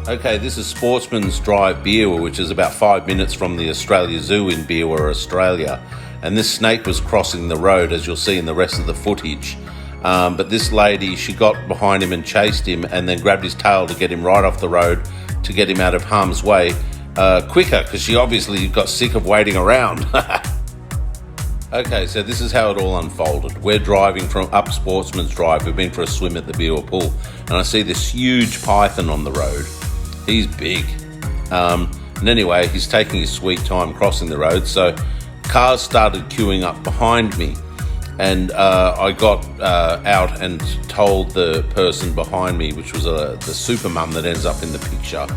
Okay, this is Sportsman's Drive, Beerwah, which is about 5 minutes from the Australia Zoo in Beerwah, Australia. And this snake was crossing the road, as you'll see in the rest of the footage. But this lady, she got behind him and chased him and then grabbed his tail to get him right off the road to get him out of harm's way quicker, because she obviously got sick of waiting around. Okay, so this is how it all unfolded. We're driving from up Sportsman's Drive. We've been for a swim at the Beerwah pool, and I see this huge python on the road. He's big. And anyway, he's taking his sweet time crossing the road, so cars started queuing up behind me. And I got out and told the person behind me, which was the super mum that ends up in the picture,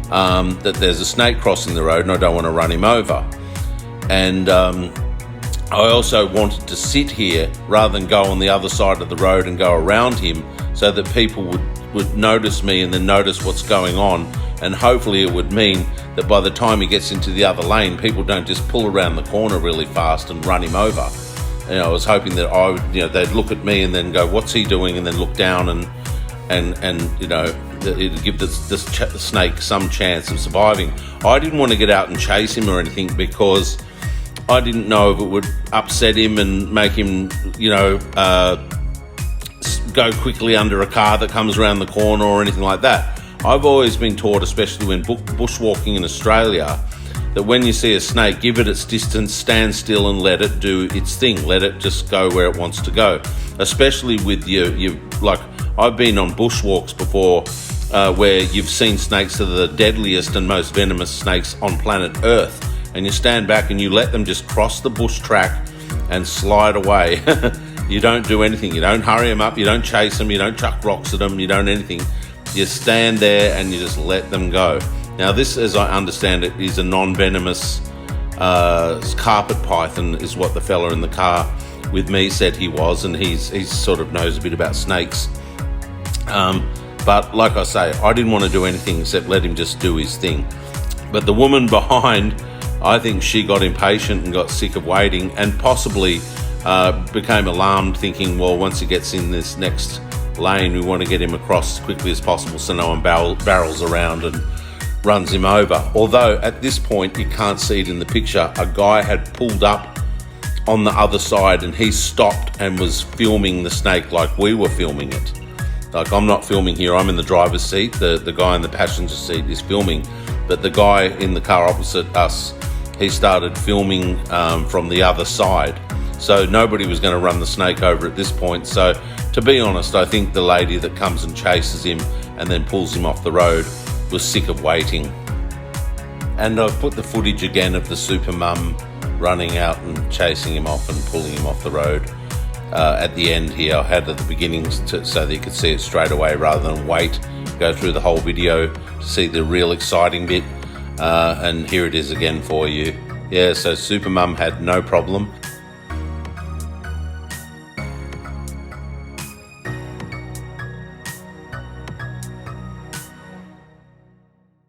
that there's a snake crossing the road and I don't want to run him over. And I also wanted to sit here rather than go on the other side of the road and go around him, so that people would notice me and then notice what's going on, and hopefully it would mean that by the time he gets into the other lane, people don't just pull around the corner really fast and run him over. You know, I was hoping that I would, they'd look at me and then go, "What's he doing?" and then look down and it'd give the snake some chance of surviving. I didn't want to get out and chase him or anything, because I didn't know if it would upset him and make him, go quickly under a car that comes around the corner or anything like that. I've always been taught, especially when bushwalking in Australia, that when you see a snake, give it its distance, stand still and let it do its thing. Let it just go where it wants to go. Especially with like I've been on bushwalks before where you've seen snakes that are the deadliest and most venomous snakes on planet Earth. And you stand back and you let them just cross the bush track and slide away. You don't do anything. You don't hurry them up. You don't chase them. You don't chuck rocks at them. You don't anything. You stand there and you just let them go. Now this, as I understand it, is a non-venomous carpet python, is what the fella in the car with me said he was, and he sort of knows a bit about snakes. But like I say, I didn't want to do anything except let him just do his thing. But the woman behind, I think she got impatient and got sick of waiting, and possibly became alarmed, thinking, well, once he gets in this next lane, we want to get him across as quickly as possible so no one barrels around and runs him over. Although at this point, you can't see it in the picture, a guy had pulled up on the other side and he stopped and was filming the snake like we were filming it. Like, I'm not filming here, I'm in the driver's seat, the guy in the passenger seat is filming, but the guy in the car opposite us, he started filming from the other side. So nobody was going to run the snake over at this point. So to be honest, I think the lady that comes and chases him and then pulls him off the road was sick of waiting. And I've put the footage again of the super mum running out and chasing him off and pulling him off the road. At the end here, I had at the beginning so that you could see it straight away rather than wait, go through the whole video to see the real exciting bit. And here it is again for you. Yeah, so super mum had no problem.